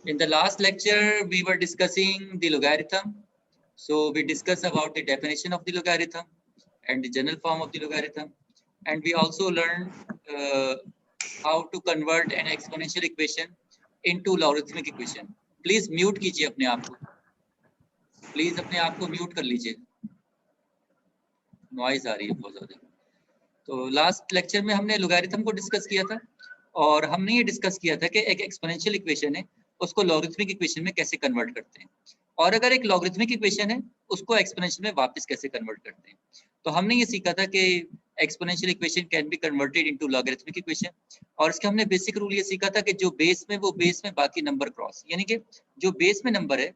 In the last lecture, we were discussing the logarithm. So we discussed about the definition of the logarithm and the general form of the logarithm. And we also learned how to convert an exponential equation into logarithmic equation. Please mute कीजिए अपने आप को. Please अपने आप को mute कर लीजिए. Noise आ रही है बहुत ज़्यादा. तो लास्ट लेक्चर में हमने लोगारिथम को डिस्कस किया था और हमने ये डिस्कस किया था कि एक एक्सपोनेंशियल इक्वेशन है उसको लॉगरिथमिक इक्वेशन में कैसे कन्वर्ट करते हैं, और अगर एक लॉगरिथमिक इक्वेशन है उसको एक्सपोनेंशियल में वापस कैसे कन्वर्ट करते हैं. तो हमने ये सीखा था कि exponential equation can be converted into logarithmic equation, और इसका हमने बेसिक रूल ये सीखा था कि जो बेस में वो बेस में बाकी नंबर क्रॉस, यानी कि जो बेस में नंबर है,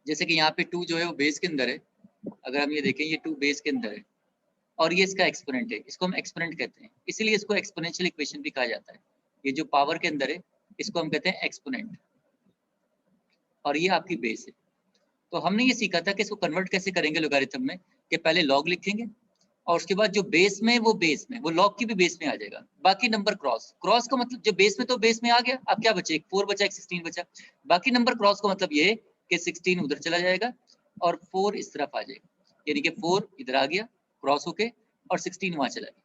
जैसे कि यहाँ पे 2 जो है वो बेस के अंदर है. अगर हम ये देखें ये 2 बेस के अंदर है और ये इसका एक्सपोनेंट है, इसको हम एक्सपोनेंट कहते हैं, इसीलिए इसको एक्सपोनेंशियल इक्वेशन भी कहा जाता है. ये जो पावर के अंदर है इसको हम कहते हैं एक्सपोनेंट, और ये आपकी बेस है. तो हमने ये सीखा था कि इसको कन्वर्ट कैसे करेंगे लोगारिथम में, कि पहले लॉग लिखेंगे और उसके बाद जो बेस में वो लॉग की भी बेस में आ जाएगा, बाकी नंबर क्रॉस. क्रॉस का मतलब जो बेस में तो बेस में आ गया, अब क्या बचे, एक 4 बचा एक 16 बचा. बाकी नंबर क्रॉस का मतलब ये है कि 16 उधर चला जाएगा और 4 इस तरफ आ जाएगा, यानी कि 4 इधर आ गया क्रॉस होके और 16 वहां चला गया.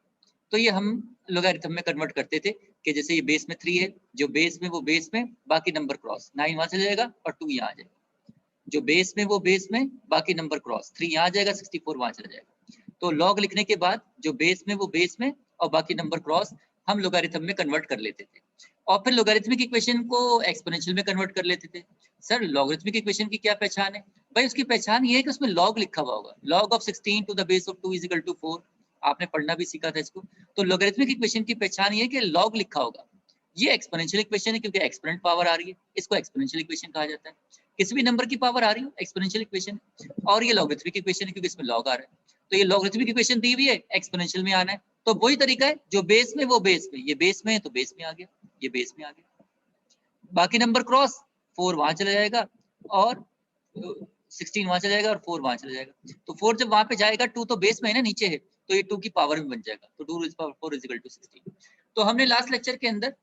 तो ये हम लोगारिथम में कन्वर्ट करते थे कि जैसे ये बेस में 3 है, जो बेस में वो बेस में बाकी नंबर क्रॉस 9 वहां चला जाएगा और 2 यहाँ आ जाएगा. जो बेस में वो बेस में बाकी नंबर क्रॉस 3 यहाँ आ जाएगा, 64 वहां चला जाएगा. तो लॉग लिखने के बाद जो बेस में वो बेस में और बाकी नंबर क्रॉस हम लोगारिथम में कन्वर्ट कर लेते थे, और फिर लोगारिथमिक इक्वेशन को एक्सपोनेंशियल में कन्वर्ट कर लेते थे. सर लॉगरिथमिक इक्वेशन की क्या पहचान है? भाई उसकी पहचान ये है कि उसमें लॉग लिखा हुआ होगा. Log of 16 to the base of 2 is equal to 4. आपने पढ़ना भी सीखा था इसको. तो लोगारिथमिक इक्वेशन की पहचान ये है कि लॉग लिखा होगा. ये एक्सपोनेंशियल इक्वेशन है क्योंकि एक्सपोनेंट पावर आ रही है, इसको एक्सपोनेंशियल इक्वेशन कहा जाता है. किसी भी नंबर की पावर आ रही हो एक्सपोनेंशियल इक्वेशन, और ये लॉगरिथमिक इक्वेशन है क्योंकि इसमें लॉग आ रहा है. तो ये लॉगरिथमिक इक्वेशन दी हुई है, एक्सपोनेंशियल में आना है. तो वही तरीका है, जो बेस में वो बेस में, ये बेस में है तो बेस में आ गया, ये बेस में आ गया. बाकी नंबर क्रॉस 4 वहां चला जाएगा और 16 वहां चला जाएगा और 4 वहां चला जाएगा. तो 4 जब वहां पे जाएगा, 2 तो बेस में है ना, नीचे है, तो ये 2 की पावर में बन जाएगा. तो 2 is power 4 is equal to 16. तो हमने लास्ट लेक्चर के अंदर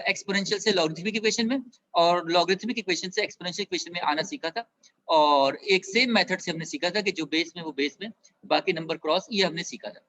एक्सपोनेंशियल से लॉगरिथमिक इक्वेशन में और लॉगरिथमिक इक्वेशन से एक्सपोनेंशियल इक्वेशन में आना सीखा था, और एक सेम मेथड से हमने सीखा था कि जो बेस में वो बेस में बाकी नंबर क्रॉस, ये हमने सीखा था.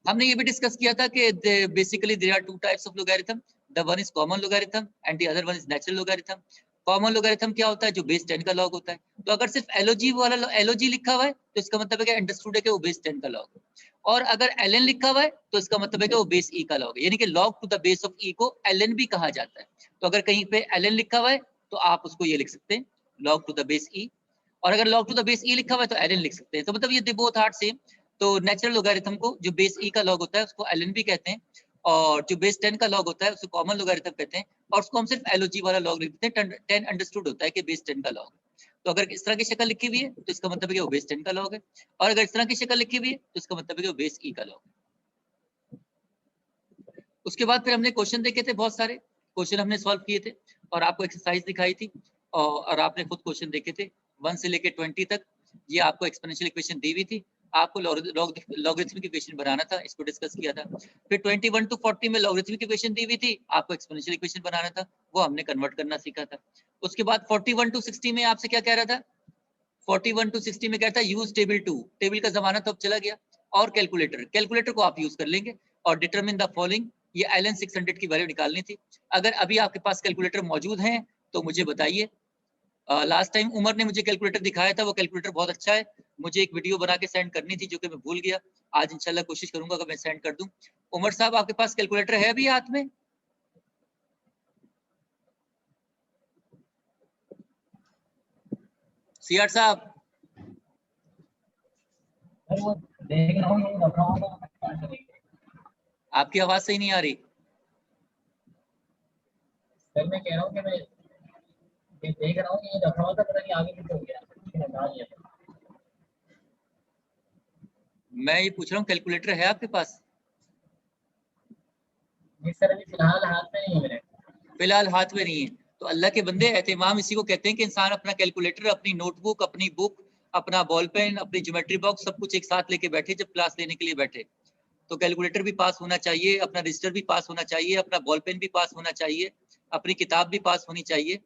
हमने ये भी डिस्कस किया था कि basically there are 2 types of logarithm. The one is common logarithm and the other one is natural logarithm. Common logarithm क्या होता है? जो बेस 10 का लॉग होता है. तो अगर सिर्फ एलओजी वाला एलओजी लिखा हुआ है तो इसका मतलब है कि अंडरस्टूड है कि वो बेस 10 का लॉग है, और अगर एलएन लिखा हुआ है तो इसका मतलब है कि वो बेस ई का लॉग है, यानी कि log to the base of E को एलएन भी कहा जाता है. तो अगर कहीं पे एलएन लिखा हुआ है तो आप उसको ये लिख सकते हैं लॉग टू द बेस ई, और अगर लॉग टू द बेस ई लिखा हुआ है तो एलएन लिख सकते हैं. तो मतलब ये दे बोथ आर सेम. तो नेचुरल लोगारिथम को जो बेस ई का लॉग होता है उसको एलएन भी कहते हैं, और जो बेस 10 का लॉग होता है उसको कॉमन लोगारिथम कहते हैं, और उसको हम सिर्फ एलओजी वाला लॉग लिखते हैं. 10 अंडरस्टूड होता है कि बेस 10 का लॉग है. तो अगर इस तरह की शक्ल लिखी हुई है तो इसका मतलब है कि वो बेस 10 का लॉग है, और अगर इस तरह की शक्ल लिखी हुई है तो इसका मतलब है कि वो बेस ई का लॉग है. उसके बाद फिर हमने क्वेश्चन देखे थे, बहुत सारे क्वेश्चन हमने सॉल्व किए थे और आपको एक्सरसाइज दिखाई थी, और आपने खुद क्वेश्चन देखे थे 1 से लेके 20 तक. ये आपको एक्सपोनेंशियल इक्वेशन दी हुई थी, आपको लॉगरिथमिक इक्वेशन बनाना था, इसको डिस्कस किया था. फिर 21 टू 40 में लॉगरिथमिक इक्वेशन दी हुई थी, आपको एक्सपोनेंशियल इक्वेशन बनाना था, वो हमने कन्वर्ट करना सीखा था. उसके बाद 41 टू 60 में आपसे क्या कह रहा था? 41 टू 60 में कहता है यूज टेबल 2. टेबल का जमाना तो अब चला गया, और कैलकुलेटर को आप यूज कर लेंगे और डिटरमिन द फॉलोइंग. ये एलन 600 की वैल्यू निकालनी थी. अगर अभी आपके पास कैलकुलेटर मौजूद है तो मुझे बताइए. लास्ट टाइम उमर ने मुझे कैलकुलेटर दिखाया था, वो कैलकुलेटर बहुत अच्छा है. मुझे एक वीडियो बना के सेंड करनी थी जो कि मैं भूल गया. आज इंशाल्लाह कोशिश करूंगा कि मैं सेंड कर दूं. उमर साहब आपके पास कैलकुलेटर है अभी हाथ में? सीआर साहब आपकी आवाज सही नहीं आ रही. सर मैं कह रहा हूँ कि मैं देख रहा हूँ कि ये रखा हुआ था, पता नहीं आगे कुछ हो गया. मैं ये पूछ रहा हूँ कैलकुलेटर है आपके पास? नहीं सर, अभी फिलहाल हाथ में नहीं है मेरे. फिलहाल हाथ में नहीं है. तो अल्लाह के बंदे, एहतिमाम इसी को कहते हैं कि इंसान अपना कैलकुलेटर, अपनी नोटबुक, अपनी बुक, अपना बॉल पेन, अपनी ज्योमेट्री बॉक्स, सब कुछ एक साथ लेके बैठे जब क्लास लेने के लिए बैठे. तो कैलकुलेटर भी पास होना चाहिए, अपना रजिस्टर भी पास होना चाहिए, अपना बॉल पेन भी पास होना चाहिए, अपनी किताब भी पास होनी चाहिए।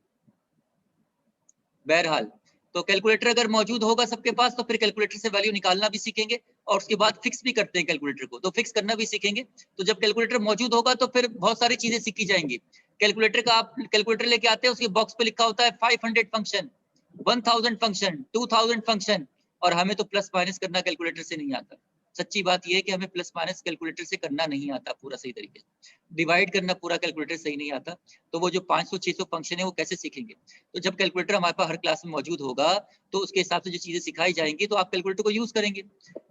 बहरहाल तो कैलकुलेटर अगर मौजूद होगा सबके पास तो फिर कैलकुलेटर से वैल्यू निकालना भी सीखेंगे और उसके बाद फिक्स भी करते हैं कैलकुलेटर को, तो फिक्स करना भी सीखेंगे। तो जब कैलकुलेटर मौजूद होगा तो फिर बहुत सारी चीजें सीखी जाएंगी। कैलकुलेटर का आप कैलकुलेटर लेके आते हैं, उसके बॉक्स पे लिखा होता है 500 फंक्शन, 1000 फंक्शन, 2000 फंक्शन, और हमें तो प्लस माइनस करना कैलकुलेटर से नहीं आता। सच्ची बात यह है कि हमें प्लस माइनस कैलकुलेटर से करना नहीं आता पूरा सही तरीके से, डिवाइड करना पूरा कैलकुलेटर सही नहीं आता। तो वो जो 500-600 फंक्शन है वो कैसे सीखेंगे? तो जब कैलकुलेटर हमारे पास हर क्लास में मौजूद होगा तो उसके हिसाब से जो चीजें सिखाई जाएंगी तो आप कैलकुलेटर को यूज करेंगे।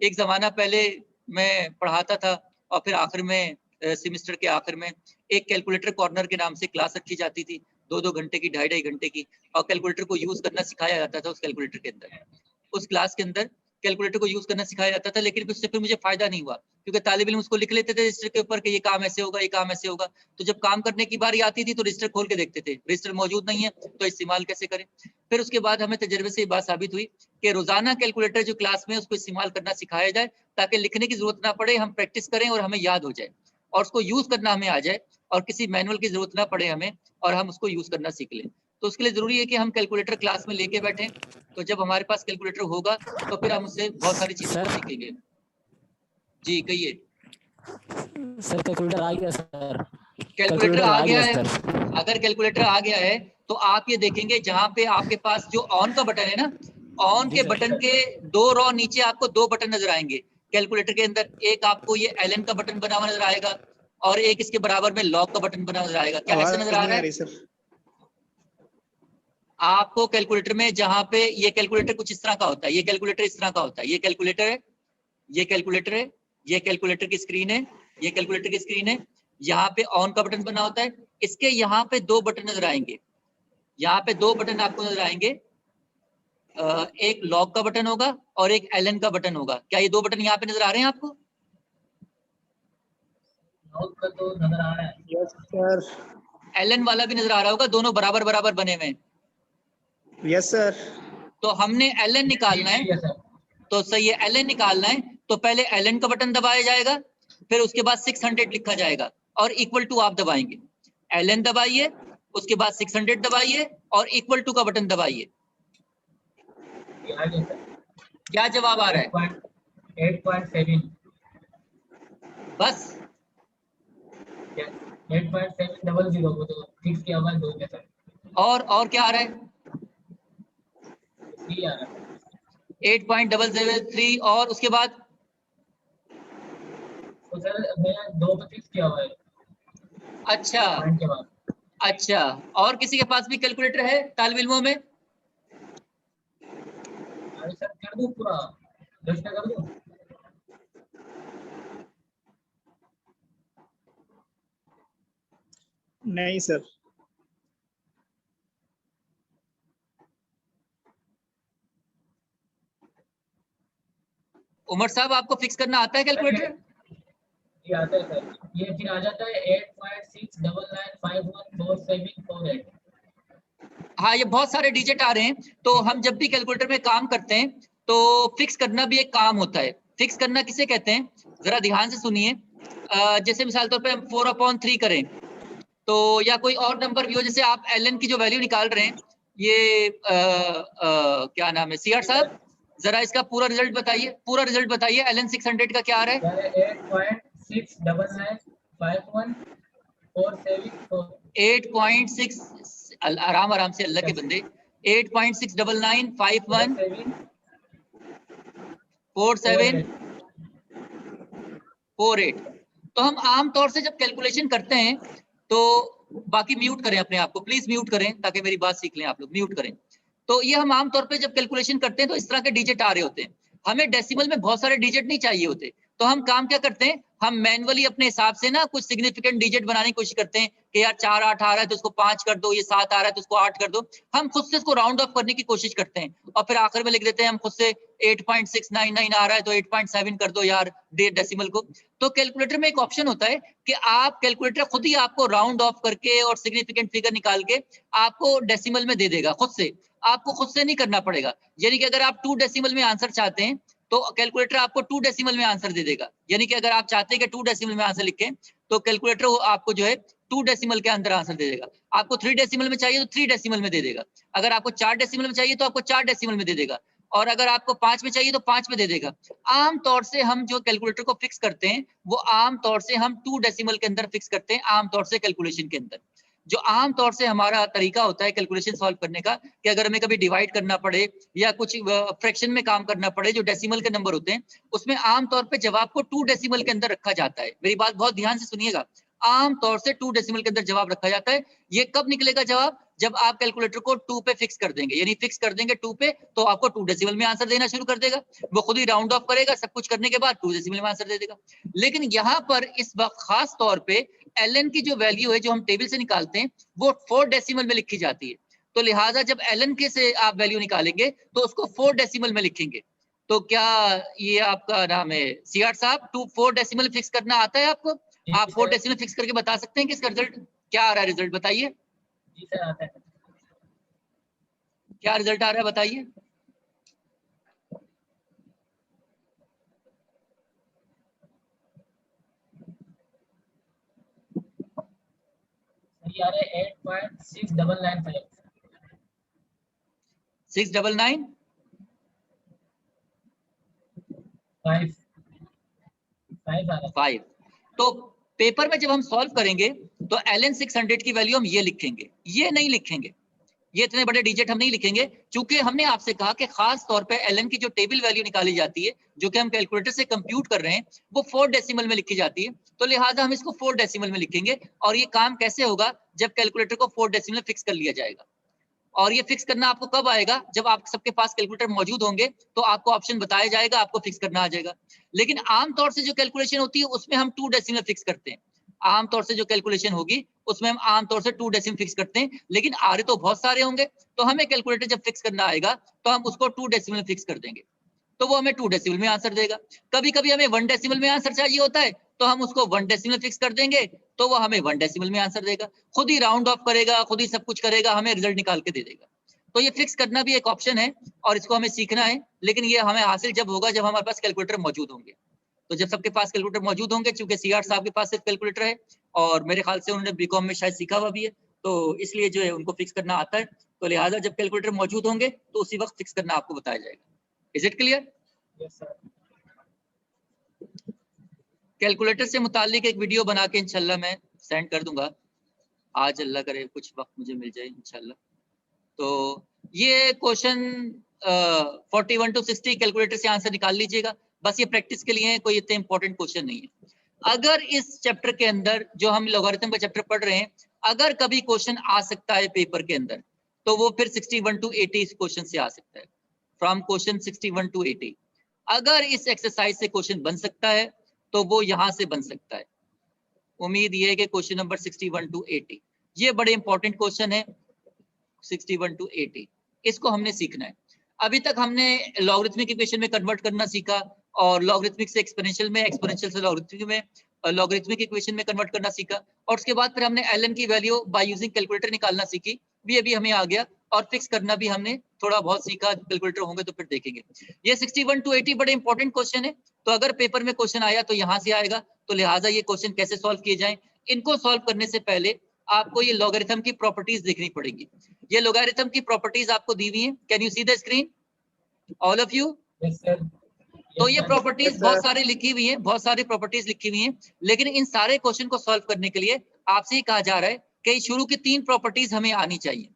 एक जमाना पहले मैं पढ़ाता था और फिर आखिर में सेमेस्टर के आखिर में एक कैलकुलेटर कॉर्नर के नाम से क्लास रखी जाती थी, 2-2 घंटे की, 2.5 घंटे की, और कैलकुलेटर को यूज करना सिखाया जाता था उस कैलकुलेटर के अंदर। उस क्लास के अंदर कैलकुलेटर को यूज करना सिखाया जाता था, लेकिन उससे फिर मुझे फायदा नहीं हुआ क्योंकि तालिब इल्म उसको लिख लेते थे रजिस्टर के ऊपर कि ये काम ऐसे होगा, ये काम ऐसे होगा। तो जब काम करने की बारी आती थी तो रजिस्टर खोल के देखते थे, रजिस्टर मौजूद नहीं है तो इस्तेमाल कैसे करें। फिर उसके बाद हमें तजर्बे से ये बात साबित हुई कि रोजाना कैलकुलेटर जो क्लास में उसको इस्तेमाल करना सिखाया जाए ताकि लिखने की जरूरत ना पड़े, हम प्रैक्टिस करें और हमें याद हो जाए और उसको यूज करना हमें आ जाए और किसी मैनुअल की जरूरत ना पड़े हमें और हम उसको यूज करना सीख लें। तो उसके लिए जरूरी है कि हम कैलकुलेटर क्लास में लेके बैठें। तो जब हमारे पास कैलकुलेटर होगा तो फिर हम उससे बहुत सारी चीजों को सीखेंगे। जी कहिए। सर कैलकुलेटर आ गया सर। कैलकुलेटर आ गया है। अगर कैलकुलेटर आ गया है तो आप ये देखेंगे जहां पे आपके पास जो ऑन का बटन है ना, ऑन के बटन के 2 रॉ नीचे आपको 2 बटन नजर आएंगे कैलकुलेटर के अंदर। एक आपको ये एलन का बटन बना हुआ नजर आएगा और एक इसके बराबर में लॉग का बटन बना नजर आएगा। क्या ऐसा नजर आ रहा है आपको कैलकुलेटर में? जहां पे ये कैलकुलेटर कुछ इस तरह का होता है, ये कैलकुलेटर इस तरह का होता है, ये कैलकुलेटर है, ये कैलकुलेटर है, ये कैलकुलेटर की स्क्रीन है, ये कैलकुलेटर की स्क्रीन है। यहाँ पे ऑन का बटन बना होता है, इसके यहाँ पे 2 बटन नजर आएंगे, यहाँ पे 2 बटन आपको नजर आएंगे। एक लॉग का बटन होगा और एक एलन का बटन होगा। क्या ये 2 बटन यहाँ पे नजर आ रहे हैं आपको? लॉग का तो नजर आ रहा है। Yes sir. एलन वाला भी नजर आ रहा होगा, दोनों बराबर बराबर बने हुए हैं। Yes sir. तो हमने एलन निकालना है, तो सही है, एलन निकालना है तो पहले एलन का बटन दबाया जाएगा, फिर उसके बाद 600 लिखा जाएगा और इक्वल टू आप दबाएंगे। एलन दबाइए, उसके बाद 600 दबाइए और इक्वल टू का बटन दबाइए। क्या जवाब आ रहा है? 8.7 बस 8.700 वो तो फिक्स किया हुआ है 2 के साथ। और क्या आ रहा है? 3 आ रहा है। 8.003 और उसके बाद तो सर मैं 2 पे फिक्स किया हुआ है। अच्छा पॉइंट के बाद। अच्छा, और किसी के पास भी कैलकुलेटर है तालिब इल्मों में? अरे सर कर दूं पूरा 10 का कर दूं? नहीं सर। उमर साहब आपको फिक्स करना आता है कैलकुलेटर? ये आता है सर, ये फिर आ जाता है 8.699514748। हाँ, ये बहुत सारे डिजिट आ रहे हैं। तो हम जब भी कैलकुलेटर में काम करते हैं तो फिक्स करना भी एक काम होता है। फिक्स करना किसे कहते हैं, जरा ध्यान से सुनिए। जैसे मिसाल तौर पे हम 4/3 करें तो, या कोई और नंबर भी हो, जैसे आप एलएन की जो वैल्यू निकाल रहे हैं, ये क्या नाम है सीआर साहब, जरा इसका पूरा रिजल्ट बताइए, पूरा रिजल्ट बताइए। एलएन 600 का क्या आ रहा है? 8.699514748। 8.6 आराम आराम से अल्लाह के बंदे, 8.699514748। तो हम आम तौर से जब कैलकुलेशन करते हैं तो, बाकी म्यूट करें अपने आप को प्लीज, म्यूट करें ताकि मेरी बात सीख लें आप लोग, म्यूट करें। तो ये हम आम तौर पे जब कैलकुलेशन करते हैं तो इस तरह के डिजिट आ रहे होते हैं। हमें डेसिमल में बहुत सारे डिजिट नहीं चाहिए होते, तो हम काम क्या करते हैं, हम मैनुअली अपने हिसाब से ना कुछ सिग्निफिकेंट डिजिट बनाने की कोशिश करते हैं कि यार 4 8 आ रहा है तो उसको 5 कर दो, ये 7 आ रहा है तो उसको 8 कर दो। हम खुद से इसको राउंड ऑफ करने की कोशिश करते हैं और फिर आखिर में लिख देते हैं हम खुद से 8.699 आ रहा है तो 8.7 कर दो यार डेसिमल को। तो कैलकुलेटर में एक ऑप्शन होता है कि आप कैलकुलेटर खुद ही आपको राउंड ऑफ करके और सिग्निफिकेंट फिगर निकाल के आपको डेसिमल में दे देगा खुद से, आपको खुद से नहीं करना पड़ेगा। यानी कि अगर आप 2 डेसिमल में आंसर चाहते हैं तो कैलकुलेटर आपको 2 डेसिमल में आंसर दे देगा। यानी कि अगर आप चाहते हैं कि 2 डेसिमल में आंसर लिखें तो कैलकुलेटर आपको जो है 2 डेसिमल के अंदर आंसर दे देगा। आपको 3 डेसिमल में चाहिए तो 3 डेसिमल में दे देगा। अगर आपको 4 डेसिमल में चाहिए तो आपको 4 डेसिमल में दे देगा, और अगर आपको 5 में चाहिए तो 5 में दे देगा। आम तौर से हम जो कैलकुलेटर को फिक्स करते हैं वो आम तौर से हम 2 डेसिमल के अंदर फिक्स करते हैं, आम तौर से कैलकुलेशन के अंदर। जो आम तौर से हमारा तरीका होता है कैलकुलेशन सॉल्व करने का, कि अगर हमें कभी डिवाइड करना पड़े या कुछ फ्रैक्शन में काम करना पड़े, जो डेसिमल के नंबर होते हैं उसमें आम तौर पे जवाब को 2 डेसिमल के अंदर रखा जाता है। मेरी बात बहुत ध्यान से सुनिएगा, आम तौर से 2 डेसिमल के अंदर जवाब रखा जाता है। ये कब निकलेगा जवाब? जब आप कैलकुलेटर को 2 पे फिक्स कर देंगे, यानी फिक्स कर देंगे 2 पे, तो आपको 2 डेसिमल में आंसर देना शुरू कर देगा। वो खुद ही राउंड ऑफ करेगा, सब कुछ करने के बाद 2 डेसिमल में आंसर दे देगा। लेकिन यहाँ पर इस वक्त खास तौर पे ln की जो वैल्यू है जो हम टेबल से निकालते हैं वो 4 डेसिमल में लिखी जाती है। तो लिहाजा जब ln के से आप वैल्यू निकालेंगे तो उसको 4 डेसिमल में लिखेंगे। तो क्या ये आपका नाम है सीआर साहब, 4 डेसिमल फिक्स करना आता है आपको? आप 4 डेसिमल फिक्स करके बता सकते हैं कि इसका रिजल्ट क्या आ रहा है? रिजल्ट बताइए। जी सर आता है। क्या रिजल्ट आ रहा है बताइए। सर ये आ रहा है 8.6995। 699 5 आ रहा है। 5। तो पेपर में जब हम सॉल्व करेंगे तो ln 600 की वैल्यू हम ये लिखेंगे, ये नहीं लिखेंगे, ये इतने बड़े डिजिट हम नहीं लिखेंगे, क्योंकि हमने आपसे कहा कि खास तौर पे ln की जो टेबल वैल्यू निकाली जाती है जो कि हम कैलकुलेटर से कंप्यूट कर रहे हैं वो 4 डेसिमल में लिखी जाती है। तो लिहाजा हम इसको 4 डेसिमल में लिखेंगे। और ये काम कैसे होगा? जब कैलकुलेटर को 4 डेसिमल फिक्स कर लिया जाएगा। और ये फिक्स करना आपको कब आएगा? जब आप सबके पास कैलकुलेटर मौजूद होंगे तो आपको ऑप्शन बताया जाएगा, आपको फिक्स करना आ जाएगा। लेकिन आमतौर से जो कैलकुलेशन होती है उसमें हम 2 डेसिमल फिक्स करते हैं। आमतौर से जो कैलकुलेशन होगी उसमें हम आमतौर से 2 डेसिमल फिक्स करते हैं, लेकिन आ रहे तो बहुत सारे होंगे, तो हमें कैलकुलेटर जब फिक्स करना आएगा तो हम उसको 2 डेसिमल फिक्स कर देंगे, तो वो हमें 2 डेसिमल में आंसर देगा। कभी कभी हमें 1 डेसिमल में आंसर चाहिए होता है तो हम उसको 1 डेसिमल फिक्स कर देंगे, तो वो हमें 1 डेसिमल में आंसर देगा। खुद ही राउंड ऑफ करेगा, खुद ही सब कुछ करेगा, हमें रिजल्ट निकाल के दे देगा। तो ये फिक्स करना भी एक ऑप्शन है और इसको हमें सीखना है, लेकिन ये हमें हासिल जब होगा जब हमारे पास कैलकुलेटर मौजूद होंगे। तो जब सबके पास कैलकुलेटर मौजूद होंगे, चूंकि सीआर साहब के पास सिर्फ कैलकुलेटर है और मेरे ख्याल से उन्होंने बीकॉम में शायद सीखा हुआ भी है, तो इसलिए जो है उनको फिक्स करना आता है। तो लिहाजा जब कैलकुलेटर मौजूद होंगे तो उसी वक्त फिक्स करना आपको बताया जाएगा। Is it clear? Yes sir. Calculator से मुतालिक एक वीडियो बना के इंशाल्लाह मैं सेंड कर दूंगा, आज अल्लाह करे कुछ वक्त मुझे मिल जाए इंशाल्लाह। तो ये क्वेश्चन 41 to 60 कैलकुलेटर से आंसर निकाल लीजिएगा, बस ये प्रैक्टिस के लिए है, कोई इतने इंपॉर्टेंट क्वेश्चन नहीं है। अगर इस चैप्टर के अंदर जो हम लॉगरिथम का चैप्टर पढ़ रहे हैं, अगर कभी क्वेश्चन आ सकता है पेपर के अंदर तो वो फिर 61 to 80 इस क्वेश्चन से आ सकता है, फ्रॉम क्वेश्चन 61 to 80। अगर इस एक्सरसाइज से क्वेश्चन बन सकता है तो वो यहाँ से बन सकता है। उम्मीद ये है कि क्वेश्चन नंबर 61 to 80 ये बड़े इंपॉर्टेंट क्वेश्चन है। 61 to 80 इसको हमने सीखना है। अभी तक हमने लॉगरिथमिक इक्वेशन में कन्वर्ट करना सीखा और लॉगरिथमिक से एक्सपोनेंशियल में, एक्सपोनेंशियल से लॉगरिथमिक में, लॉगरिथमिक इक्वेशन में कन्वर्ट करना सीखा, और उसके बाद फिर हमने ln की वैल्यू बाय यूजिंग कैलकुलेटर निकालना सीखी, भी अभी हमें आ गया, और फिक्स करना भी हमने थोड़ा बहुत सीखा। कैलकुलेटर होंगे तो फिर देखेंगे। ये 61 to 80 बड़े इंपॉर्टेंट क्वेश्चन है, तो अगर पेपर में क्वेश्चन आया तो यहाँ से आएगा, तो लिहाजा ये क्वेश्चन कैसे सॉल्व किए जाएं, इनको सॉल्व करने से पहले आपको ये लॉगरिथम की प्रॉपर्टीज देखनी पड़ेगी। ये लॉगरिथम की प्रॉपर्टीज आपको दी हुई हैं, can you see the screen all of you? Yes sir. तो ये प्रॉपर्टीज बहुत सारी लिखी हुई हैं, बहुत सारी प्रॉपर्टीज लिखी हुई हैं, लेकिन इन सारे क्वेश्चन को सॉल्व करने के लिए आपसे ही कहा जा रहा है कि शुरू की 3 प्रॉपर्टीज हमें आनी चाहिए।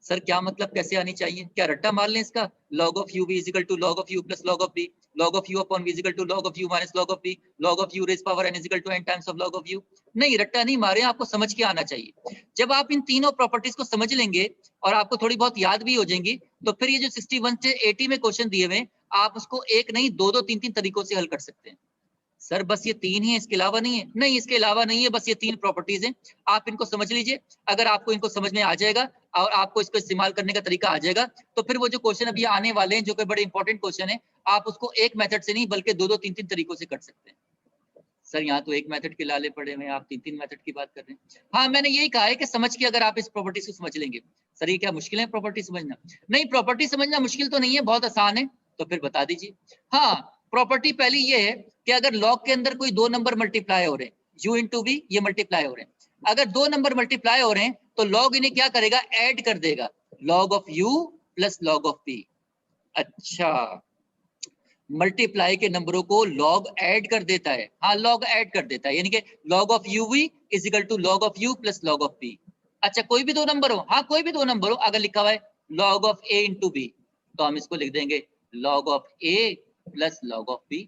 सर क्या मतलब, कैसे आनी चाहिए? क्या रट्टा मार लें इसका? log of u v is equal to log of u plus log of b, log of u upon v is equal to log of u minus log of b, log of u raised power n is equal to n times of log of u। नहीं, रट्टा नहीं मारे, आपको समझ के आना चाहिए। जब आप इन तीनों प्रॉपर्टीज को समझ लेंगे और आपको थोड़ी बहुत याद भी हो जाएंगी, तो फिर ये जो 61 से 80 में क्वेश्चन दिए हुए आप उसको एक नहीं 2-2 3-3 तरीकों से हल कर सकते हैं। सर बस ये 3 ही है, इसके अलावा नहीं है? नहीं, इसके अलावा नहीं है, बस ये 3 प्रॉपर्टीज हैं, आप इनको समझ लीजिए। अगर आपको इनको समझ में आ जाएगा और आपको इसको इस्तेमाल करने का तरीका आ जाएगा, तो फिर वो जो क्वेश्चन अभी आने वाले हैं जो कि बड़े इंपॉर्टेंट क्वेश्चन है, आप उसको एक मेथड से नहीं बल्कि 2-2 3-3 तरीकों से कर सकते हैं। सर यहाँ तो एक मेथड के लाले पड़े हुए हैं, आप 3-3 मेथड की बात कर रहे हैं। हाँ, मैंने यही कहा है कि समझ के अगर आप इस प्रॉपर्टीज को समझ लेंगे। सर ये क्या मुश्किल है प्रॉपर्टी समझना? नहीं, प्रॉपर्टी समझना मुश्किल तो नहीं है, बहुत आसान है, तो फिर बता दीजिए। हाँ, प्रॉपर्टी पहली ये है कि अगर लॉग के अंदर कोई 2 नंबर मल्टीप्लाई हो रहे हैं, u इंटू वी, ये मल्टीप्लाई हो रहे हैं, अगर दो नंबर मल्टीप्लाई हो रहे हैं तो लॉग इन्हें क्या करेगा, ऐड कर देगा, log of u plus log of p। अच्छा, मल्टीप्लाई के नंबरों को लॉग ऐड कर देता है, हाँ लॉग ऐड कर देता है, यानी कि log of uv is equal to log of u plus log of p। अच्छा, कोई भी दो नंबर हो, हाँ कोई भी दो नंबर हो, अगर लिखा हुआ है log of a into b तो हम इसको लिख देंगे log of a plus log of b।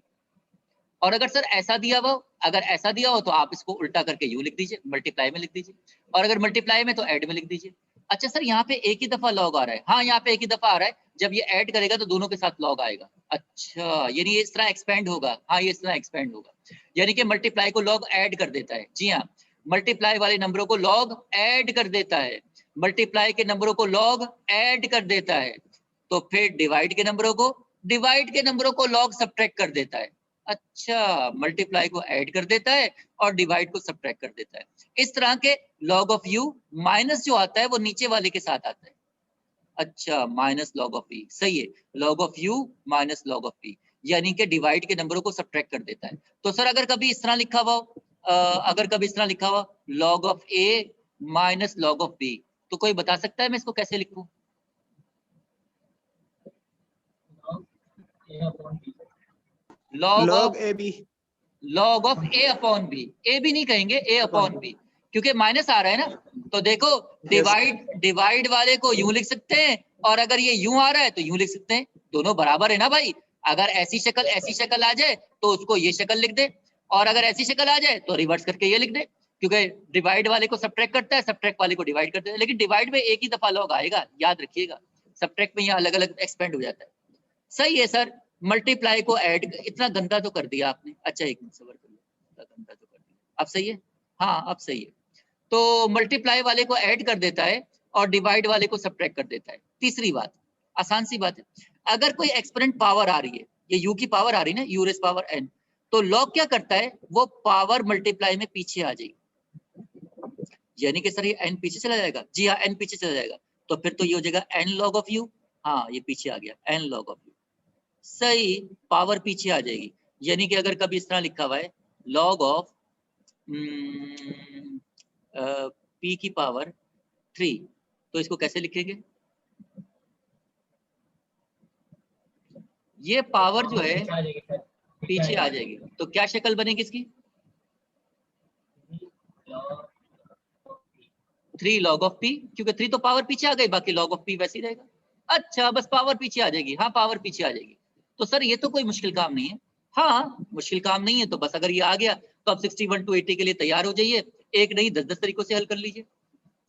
और अगर सर ऐसा दिया हुआ, अगर ऐसा दिया हो तो आप इसको उल्टा करके यू लिख दीजिए, मल्टीप्लाई में लिख दीजिए, और अगर मल्टीप्लाई में तो ऐड में लिख दीजिए। अच्छा सर, यहाँ पे एक ही दफा लॉग आ रहा है, हाँ यहाँ पे एक ही दफा आ रहा है, जब ये ऐड करेगा तो दोनों के साथ लॉग आएगा। अच्छा, यानी ये इस तरह एक्सपेंड होगा, हाँ ये इस तरह एक्सपेंड होगा, यानी कि मल्टीप्लाई को लॉग ऐड कर देता है। जी हाँ, मल्टीप्लाई वाले नंबरों को लॉग ऐड कर देता है, मल्टीप्लाई के नंबरों को लॉग ऐड कर देता है। तो फिर डिवाइड के नंबरों को लॉग सब्ट्रैक्ट कर देता है। अच्छा, मल्टीप्लाई को ऐड कर देता है और डिवाइड को सब्ट्रैक्ट कर देता है। इस तरह के लॉग ऑफ यू माइनस जो आता है वो नीचे वाले के साथ आता है। अच्छा, माइनस लॉग ऑफ पी, सही है, log of you minus log of P, यानी कि डिवाइड के नंबरों को सब्ट्रैक्ट कर देता है। तो सर अगर कभी इस तरह लिखा हुआ log of a minus log of b, तो कोई बता सकता है मैं इसको कैसे लिखूं? Log of a upon b, a b नहीं कहेंगे, ए अपॉन बी, क्योंकि माइनस आ रहा है ना। तो देखो, डिवाइड वाले को यूं लिख सकते हैं, और अगर ये यूं आ रहा है तो यूं लिख सकते हैं, दोनों बराबर है ना भाई। अगर ऐसी शक्ल आ जाए तो उसको ये शक्ल लिख दे, और अगर ऐसी शक्ल आ जाए तो रिवर्स करके ये लिख दे, क्योंकि डिवाइड वाले को सब्ट्रैक्ट करता है, सब्ट्रैक्ट वाले को डिवाइड करता है। लेकिन डिवाइड में एक ही दफा लॉग आएगा, याद रखिएगा, सब्ट्रैक्ट में यहाँ अलग अलग एक्सपेंड हो जाता है। सही है सर, मल्टीप्लाई को ऐड, इतना गंदा तो कर दिया आपने। अच्छा एक मिनट सबर कर लो, इतना गंदा तो कर दिया, अब सही है, हाँ अब सही है। तो मल्टीप्लाई वाले को ऐड कर देता है और डिवाइड वाले को सब्ट्रैक्ट कर देता है। तीसरी बात, आसान सी बात है, अगर कोई एक्सपोनेंट पावर आ रही है, ये यू की पावर आ रही है ना, यू रेज़ पावर एन, तो लॉग क्या करता है, वो पावर मल्टीप्लाई में पीछे आ जाएगी, यानी कि सर ये एन पीछे चला जाएगा। जी हाँ, एन पीछे चला जाएगा, तो फिर तो ये हो जाएगा एन लॉग ऑफ यू, हाँ ये पीछे आ गया एन लॉग ऑफ यू, सही, पावर पीछे आ जाएगी। यानी कि अगर कभी इस तरह लिखा हुआ है लॉग ऑफ पी की पावर 3, तो इसको कैसे लिखेंगे, ये पावर जो है पीछे आ जाएगी, तो क्या शक्ल बनेगी इसकी, 3 लॉग ऑफ पी, क्योंकि 3 तो पावर पीछे आ गई, बाकी लॉग ऑफ पी वैसे ही रहेगा। अच्छा, बस पावर पीछे आ जाएगी, हाँ पावर पीछे आ जाएगी। तो सर ये तो कोई मुश्किल काम नहीं है, हाँ मुश्किल काम नहीं है, तो बस अगर ये आ गया तो आप 61 to 80 के लिए तैयार हो जाइए। एक नहीं 10-10 तरीकों से हल कर लीजिए।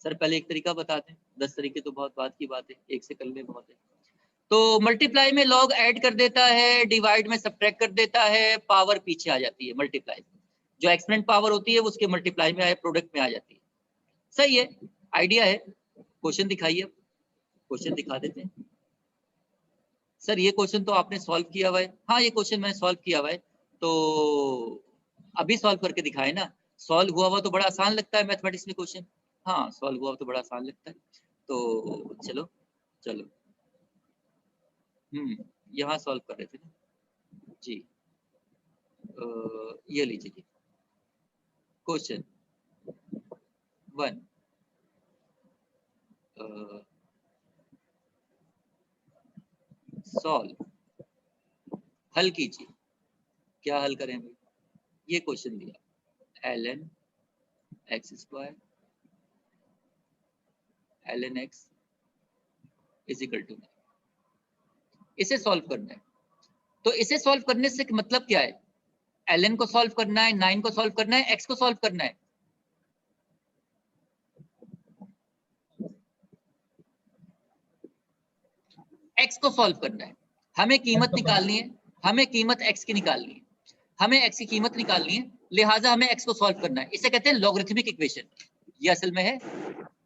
सर पहले एक तरीका बताते हैं, 10 तरीके तो बहुत बात की बात है, एक से कर ले बहुत है। तो मल्टीप्लाई में लॉग ऐड कर देता है, डिवाइड में सब्ट्रैक्ट कर देता है, पावर पीछे आ जाती है। मल्टीप्लाई जो एक्सपोनेंट पावर होती है वो उसके मल्टीप्लाई में आए, प्रोडक्ट में आ जाती है। सही है, आइडिया है। क्वेश्चन दिखाइए, क्वेश्चन दिखा देते हैं। सर ये क्वेश्चन तो आपने सॉल्व किया हुआ है, हाँ ये क्वेश्चन मैंने सॉल्व किया हुआ है, तो अभी सॉल्व करके दिखाए ना। सॉल्व हुआ तो बड़ा आसान लगता है मैथमेटिक्स में क्वेश्चन, हाँ सॉल्व हुआ तो बड़ा आसान लगता है। तो चलो चलो, यहाँ सॉल्व कर रहे थे ना जी। ये लीजिए जी, क्वेश्चन 1, सॉल्व, हल कीजिए। क्या हल करें भाई, ये क्वेश्चन दिया ln x square ln x is equal to 9, इसे सॉल्व करना है। तो इसे सॉल्व करने से मतलब क्या है, ln को सॉल्व करना है, 9 को सॉल्व करना है, x को सॉल्व करना है। x को सॉल्व करना है, हमें कीमत निकालनी है, हमें कीमत x की निकालनी है, हमें x की कीमत निकालनी है, लिहाजा हमें x को सॉल्व करना है। इसे कहते हैं लॉगरिथमिक इक्वेशन, ये असल में है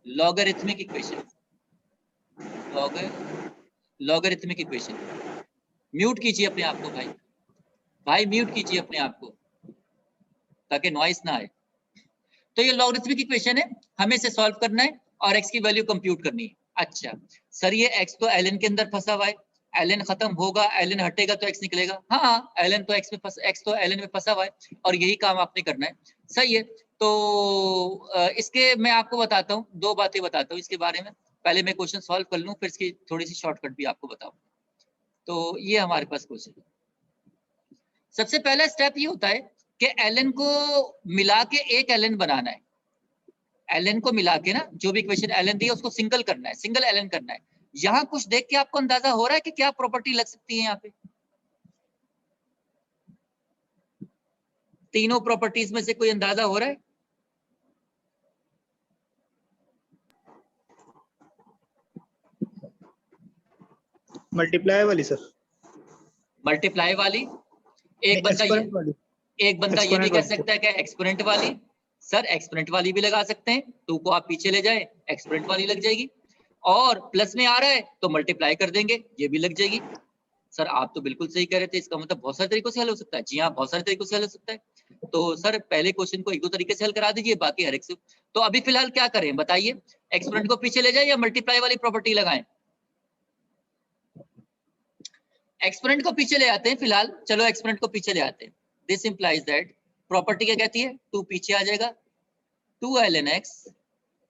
logarithmic equation, logarithmic equation. Mute कीजिए अपने आप को भाई, भाई म्यूट कीजिए अपने आप को ताकि नॉइस ना आए। तो ये लॉगरिथमिक इक्वेशन है, हमें इसे सॉल्व करना है और x की वैल्यू कंप्यूट करनी है। अच्छा सर ये x तो ln के अंदर फंसा हुआ है, ln खत्म होगा, ln हटेगा तो x निकलेगा, हाँ ln तो x तो ln में फंसा हुआ है और यही काम आपने करना है। सही है, तो इसके मैं आपको बताता हूँ, 2 बातें बताता हूँ इसके बारे में। पहले मैं क्वेश्चन सॉल्व कर लूँ, फिर इसकी थोड़ी सी शॉर्टकट भी आपको बताऊँ। तो ये हमारे पास क्वेश्चन, सबसे पहला स्टेप ये होता है कि एलएन को मिला के एक एलएन बनाना है। एलएन को मिला के ना, जो भी इक्वेशन एलएन दी है उसको सिंगल करना है, सिंगल एलएन करना है। यहाँ कुछ देख के आपको अंदाजा हो रहा है कि क्या प्रॉपर्टी लग सकती है यहाँ पे? तीनों प्रॉपर्टीज में से कोई अंदाजा हो रहा है? मल्टीप्लाई वाली सर, मल्टीप्लाई वाली, एक बंदा एक्सपोनेंट वाली, एक बंदा ये भी एक्सपोनेंट कह वाली। सकता है कि एक्सपोनेंट वाली। सर एक्सपोनेंट वाली भी लगा सकते हैं, 2 को आप पीछे ले जाए, एक्सपोनेंट वाली लग जाएगी। और प्लस में आ रहा है तो मल्टीप्लाई कर देंगे, ये भी लग जाएगी। सर आप तो बिल्कुल सही कह रहे थे, इसका मतलब बहुत सारे तरीकों से हल हो सकता है। जी हाँ, बहुत सारे तरीकों से हल हो सकता है। तो सर पहले क्वेश्चन को 1-2 तरीके से हल करा दीजिए, बाकी हर एक से। तो अभी फिलहाल क्या करें बताइए, एक्सपोनेंट को पीछे ले जाए या मल्टीप्लाई वाली प्रॉपर्टी लगाएं? एक्सपोनेंट को पीछे ले आते हैं फिलहाल, चलो एक्सपोनेंट को पीछे ले आते हैं। दिस इंप्लाइज दैट प्रॉपर्टी क्या कहती है, 2 पीछे आ जाएगा, 2 ln x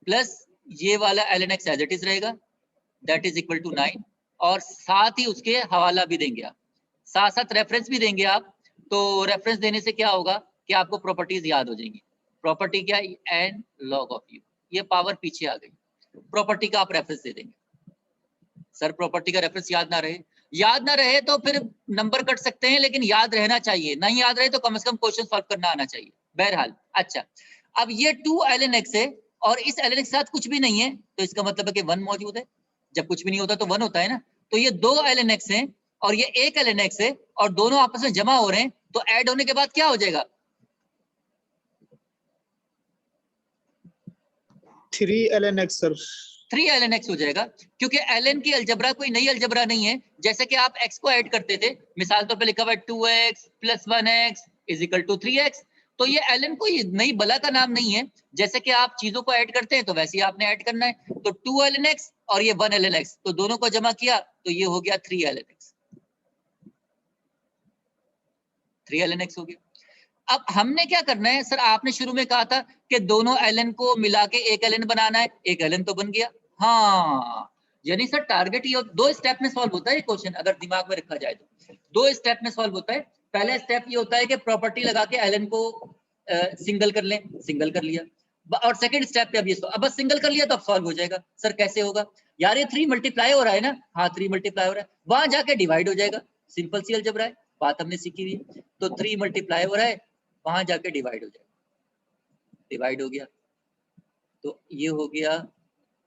प्लस ये वाला ln x as it is रहेगा, दैट इज इक्वल टू 9। और साथ ही उसके हवाला भी देंगे आप, साथ साथ रेफरेंस भी देंगे आप। तो रेफरेंस देने से क्या होगा कि आपको प्रॉपर्टीज याद हो जाएंगी। प्रॉपर्टी क्या है, एन लॉग ऑफ यू, ये पावर पीछे आ गई, प्रॉपर्टी का आप रेफरेंस दे देंगे। सर प्रॉपर्टी का रेफरेंस याद ना रहे तो फिर नंबर कट सकते हैं, लेकिन याद रहना चाहिए। नहीं याद रहे तो कम से कम क्वेश्चन सॉल्व करना आना चाहिए। बहरहाल अच्छा, अब ये 2 ln x है और इस ln x के साथ कुछ भी नहीं है, तो इसका मतलब है कि 1 मौजूद है। जब कुछ भी नहीं होता तो 1 होता है ना। तो ये 2 ln x है और ये 1 ln x है, और दोनों आपस में जमा हो रहे हैं, तो ऐड होने के बाद क्या हो जाएगा, 3 ln x sir. 3 ln x हो जाएगा, क्योंकि ln की अलजबरा कोई नई अलजबरा नहीं है। जैसे कि आप x को ऐड करते थे, मिसाल तौर पे लिखा हुआ है 2x + 1x = 3x। तो ये ln कोई नई बला का नाम नहीं है। जैसे कि आप चीजों को ऐड करते हैं तो वैसे ही आपने ऐड करना है। तो 2 ln x और ये 1 ln x, तो दोनों को जमा किया तो ये हो गया 3 ln x। 3 ln x हो गया। अब हमने क्या करना है सर, आपने शुरू में कहा था कि दोनों ln को मिला के एक ln बनाना है, एक ln तो बन गया। हाँ, यानी सर टारगेट ये 2 स्टेप में सॉल्व होता है ये क्वेश्चन, अगर दिमाग में रखा जाए तो 2 स्टेप में सॉल्व होता है। पहला स्टेप ये होता है कि प्रॉपर्टी लगा के ln को सिंगल कर लें, सिंगल कर लिया। और सेकंड स्टेप पे अब ये अब बस सिंगल कर लिया तो अब सॉल्व हो जाएगा। सर कैसे होगा यार, ये 3 मल्टीप्लाई हो रहा है ना, हाँ 3 मल्टीप्लाई हो रहा है, वहां जाके डिवाइड हो जाएगा। सिंपल सी अलजबरा है, बात हमने सीखी हुई है। तो 3 मल्टीप्लाई हो रहा है, वहां जाके डिवाइड हो जाएगा, डिवाइड हो गया तो ये हो गया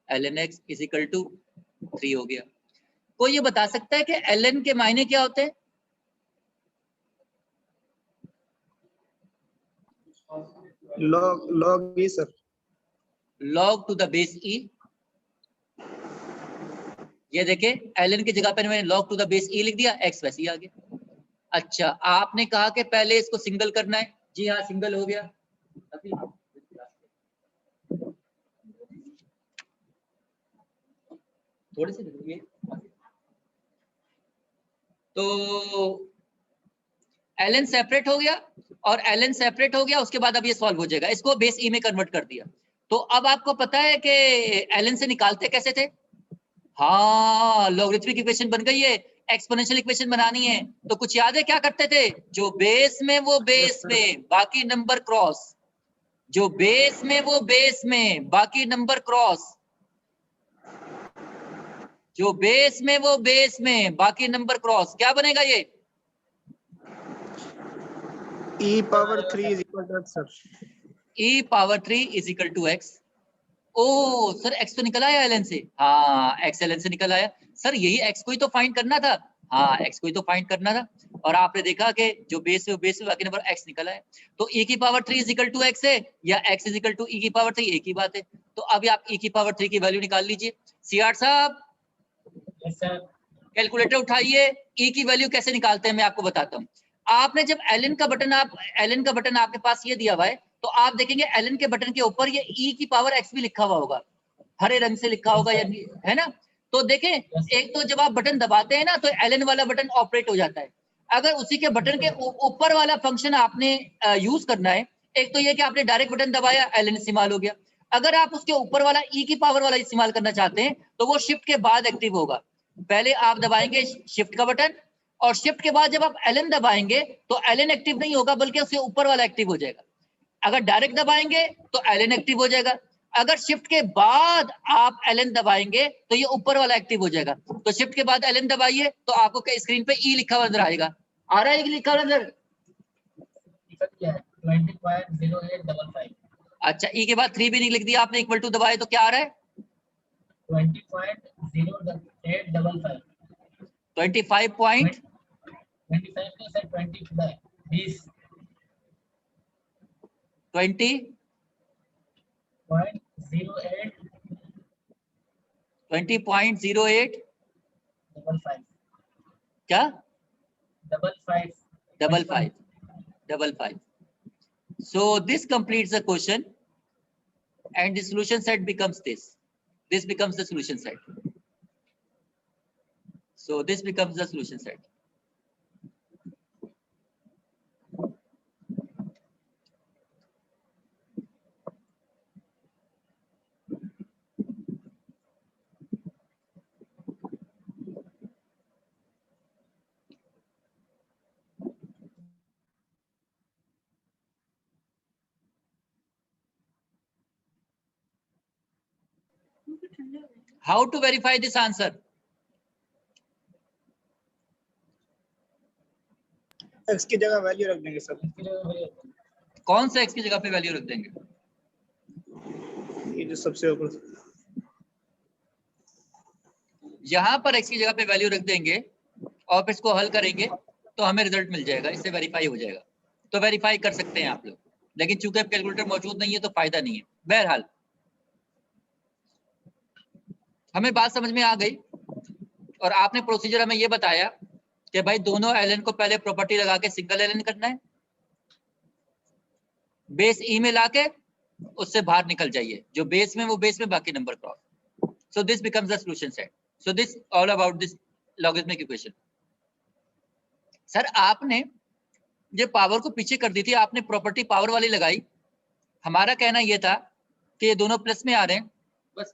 ln x = 3 हो गया। कोई ये बता सकता है कि ln के मायने क्या होते हैं? log e sir, log to the base e। ये देखे ln की जगह पर मैंने log to the base e लिख दिया, x वैसे ही आ गया। अच्छा, आपने कहा कि पहले इसको सिंगल करना है, जी हाँ सिंगल हो गया। अभी थोड़े से लिखिए। तो ln सेपरेट हो गया और ln सेपरेट हो गया, उसके बाद अब ये सॉल्व हो जाएगा। इसको बेस ई में कन्वर्ट कर दिया। तो अब आपको पता है कि ln से निकालते कैसे थे? हाँ, लॉगरिथमिक इक्वेशन बन गई है, एक्सपोनेंशियल इक्वेशन बनानी है। तो कुछ याद है क्या करते थे? जो बेस में वो बेस में, बाकी नंबर क्रॉस। जो बेस में वो बेस में, बाकी नंबर क्रॉस। जो बेस में वो बेस में, बाकी नंबर क्रॉस। क्या बनेगा ये? e⁻³ = x sir. e⁻³ = x। ओ सर x तो निकल आया ln से, हाँ x ln से निकल आया। सर यही x को ही तो फाइंड करना था, हाँ x को ही तो फाइंड करना था। और आपने देखा कि जो बेस है वो बेस है, बाकी नंबर x निकल आया। तो e⁻³ = x है या x = e⁻³ एक ही बात है। तो अभी आप e⁻³ की वैल्यू निकाल लीजिए। सीआर साहब कैलकुलेटर उठाइए, e की वैल्यू कैसे निकालते हैं मैं आपको बताता हूँ। आपने जब ln का बटन आपके पास ये दिया हुआ है, तो आप देखेंगे ln के बटन के ऊपर ये e⁻x भी लिखा हुआ होगा, हरे रंग से लिखा होगा, है ना। तो देखें, एक तो जब आप बटन दबाते हैं ना तो ln वाला बटन ऑपरेट हो जाता है। अगर उसी के बटन के ऊपर वाला फंक्शन आपने यूज करना है, एक तो ये कि आपने डायरेक्ट बटन दबाया, ln इस्तेमाल हो गया। अगर आप उसके ऊपर वाला e की पावर वाला इस्तेमाल करना चाहते हैं तो वो शिफ्ट के बाद एक्टिव होगा। पहले आप दबाएंगे शिफ्ट का बटन, और शिफ्ट के बाद जब आप ln दबाएंगे तो ln एक्टिव नहीं होगा, बल्कि उसके ऊपर वाला एक्टिव हो जाएगा। अगर डायरेक्ट दबाएंगे तो ln एक्टिव हो जाएगा, अगर शिफ्ट के बाद आप ln दबाएंगे तो ये ऊपर वाला एक्टिव हो जाएगा। तो शिफ्ट के बाद ln दबाइए तो आपको स्क्रीन पे ई लिखा हुआ नजर आएगा। आ रहा है कि लिखा हुआ नजर? क्या है 20.0855। अच्छा, ई के बाद 3 भी नहीं लिख दिया आपने, इक्वल टू दबाए तो क्या आ रहा है? 20.0855। 25 पॉइंट 25 नहीं सर, 20 20 20.08 क्या? 55. So this completes the question and the solution set becomes this. This becomes the solution set. So this becomes the solution set. How to verify this answer? x की जगह value रख देंगे sir. कौन सा x की जगह पे value रख देंगे? ये जो सबसे ऊपर, यहाँ पर x की जगह पे वैल्यू रख देंगे और फिर इसको हल करेंगे तो हमें रिजल्ट मिल जाएगा, इससे वेरीफाई हो जाएगा। तो वेरीफाई कर सकते हैं आप लोग, लेकिन चूंकि अब कैलकुलेटर मौजूद नहीं है तो फायदा नहीं है। बहरहाल हमें बात समझ में आ गई, और आपने प्रोसीजर हमें ये बताया कि भाई दोनों ln को पहले प्रॉपर्टी लगा के सिंगल ln करना है, बेस ई में लाके उससे बाहर निकल जाइए, जो बेस में वो बेस में, बाकी number cross. So this becomes the solution set. So this all about this logarithmic equation. Sir आपने ये पावर को पीछे कर दी थी, आपने प्रॉपर्टी पावर वाली लगाई। हमारा कहना यह था कि ये दोनों प्लस में आ रहे हैं, बस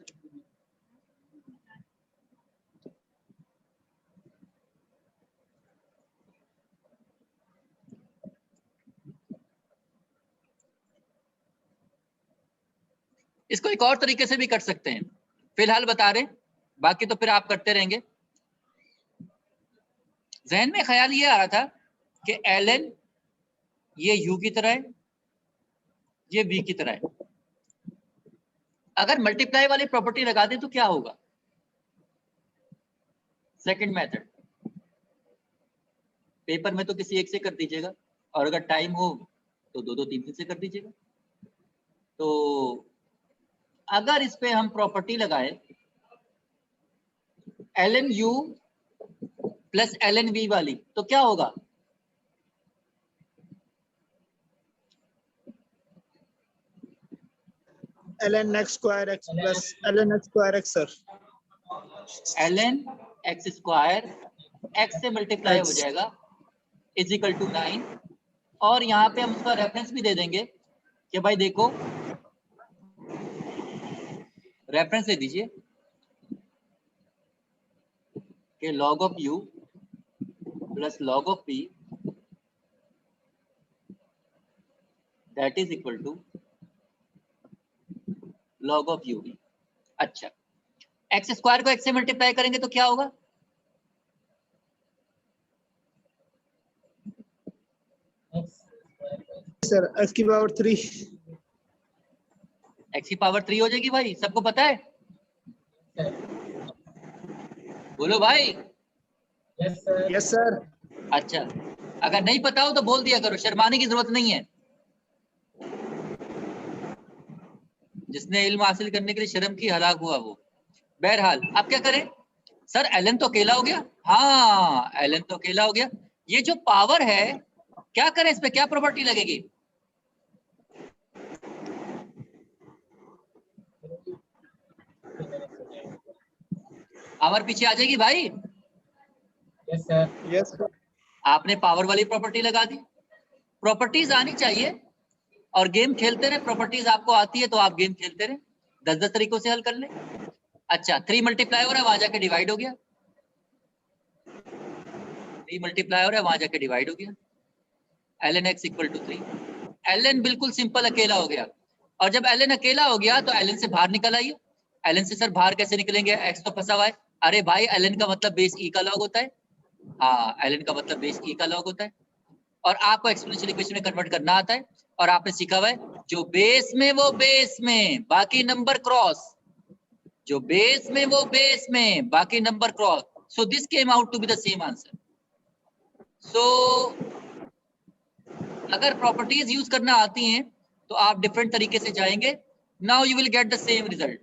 इसको एक और तरीके से भी कर सकते हैं, फिलहाल बता रहे, बाकी तो फिर आप करते रहेंगे। जहन में ख्याल ये आ रहा था कि ln ये u की तरह है, ये v की तरह है। अगर मल्टीप्लाई वाली प्रॉपर्टी लगा दें तो क्या होगा? सेकंड मेथड, पेपर में तो किसी एक से कर दीजिएगा, और अगर टाइम हो तो दो दो तीन तीन से कर दीजिएगा। तो अगर इस पे हम प्रॉपर्टी लगाए ln u plus ln v वाली, तो क्या होगा? ln x square x plus ln x square x sir. ln x square x से मल्टीप्लाई हो जाएगा इज इक्वल टू 9, और यहाँ पे हम उसका रेफरेंस भी दे देंगे कि भाई देखो, रेफरेंस दे दीजिए कि log of u plus log of p that is equal to log of u। अच्छा, एक्स स्क्वायर को एक्स से मल्टीप्लाई करेंगे तो क्या होगा? सर x की पावर 3। एक्स की पावर 3 हो जाएगी भाई, सबको पता है? बोलो भाई। Yes sir. अच्छा, अगर नहीं पता हो तो बोल दिया करो, शर्माने की जरूरत नहीं है। जिसने इल्म हासिल करने के लिए शर्म की हलाक हुआ वो। बहरहाल अब क्या करें? सर ln तो अकेला हो गया। हाँ, ln तो अकेला हो गया। ये जो पावर है, क्या करें इस पे, क्या प्रॉपर्टी लगेगी? पावर पीछे आ जाएगी भाई। Yes sir. Yes sir. आपने पावर वाली प्रॉपर्टी लगा दी, प्रॉपर्टीज आनी चाहिए, और गेम खेलते रहे, प्रॉपर्टीज आपको आती है तो आप गेम खेलते रहे, 10-10 तरीकों से हल कर ले। अच्छा 3 मल्टीप्लाई हो रहा है, वहां जाके डिवाइड हो गया, 3 मल्टीप्लाई हो रहा है, वहां जाके डिवाइड हो गया, ln x equal to 3। ln बिल्कुल सिंपल अकेला हो गया, और जब ln अकेला हो गया तो ln से बाहर निकल आइए। ln से सर बाहर कैसे निकलेंगे, x तो फंसा हुआ है। अरे भाई ln का मतलब बेस e का लॉग होता है, हाँ ln का मतलब बेस e का लॉग होता है, और आपको एक्सपोनेंशियल इक्वेशन में कन्वर्ट करना आता है, और आपने सीखा हुआ है जो बेस में वो बेस में, बाकी नंबर क्रॉस, जो बेस में वो बेस में, बाकी number cross. So this came out to be the same answer. So अगर प्रॉपर्टीज यूज करना आती हैं तो आप डिफरेंट तरीके से जाएंगे, now you will get the same result.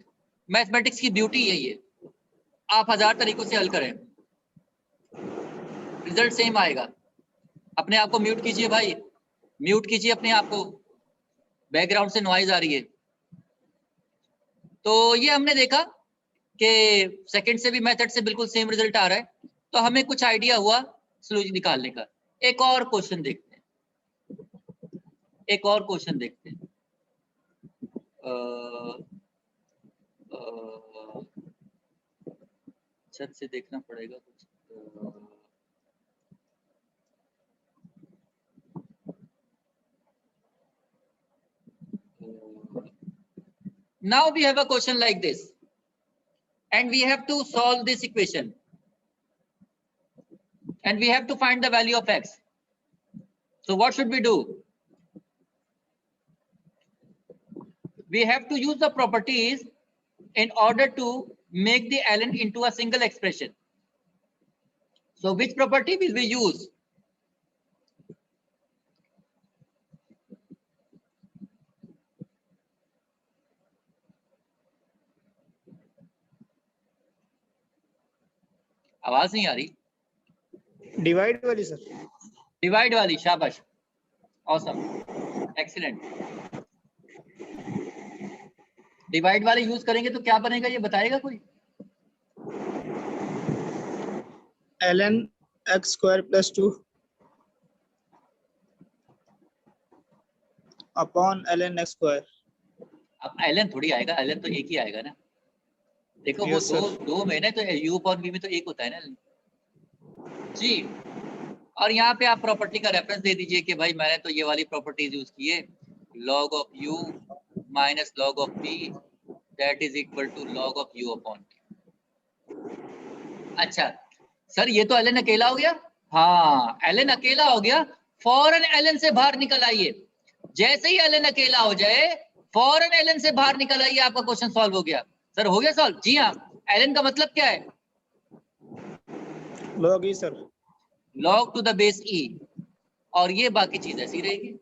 Mathematics की ब्यूटी यही है, आप 1000 तरीकों से हल करें, रिजल्ट सेम आएगा। अपने आप को म्यूट कीजिए भाई, म्यूट कीजिए अपने आप को, बैकग्राउंड से नॉइज आ रही है। तो ये हमने देखा कि सेकंड से भी मेथड से बिल्कुल सेम रिजल्ट आ रहा है, तो हमें कुछ आइडिया हुआ सॉल्यूशन निकालने का। एक और क्वेश्चन देखते हैं, एक और क्वेश्चन देखते हैं। छत से देखना पड़ेगा कुछ। Now we have a question like this, and we have to solve this equation, and we have to find the value of x. So what should we do? We have to use the properties in order to make the ln into a single expression. So which property will we use? आवाज नहीं आ रही। Divide वाली sir, divide वाली, शाबाश, awesome, excellent. Divide वाली use करेंगे तो क्या बनेगा, ये बताएगा कोई? ln x square plus 2 upon ln x square। अब ln थोड़ी आएगा, ln तो एक ही आएगा ना। देखो वो Yes, sir. दो में ना, तो u upon v में तो एक होता है ना जी। और यहाँ पे आप प्रॉपर्टी का रेफरेंस दे दीजिए कि भाई मैंने तो ये वाली प्रॉपर्टीज यूज की है, log of u minus log of v that is equal to log of u upon v। अच्छा सर ये तो ln अकेला हो गया, हाँ ln अकेला हो गया, फौरन ln से बाहर निकल आइए। जैसे ही ln अकेला हो जाए फौरन ln से बाहर निकल आइए, आपका क्वेश्चन सॉल्व हो गया। सर हो गया सॉल्व? जी हाँ। ln का मतलब क्या है? log e sir, log to the base e, और ये बाकी चीज ऐसी रहेगी।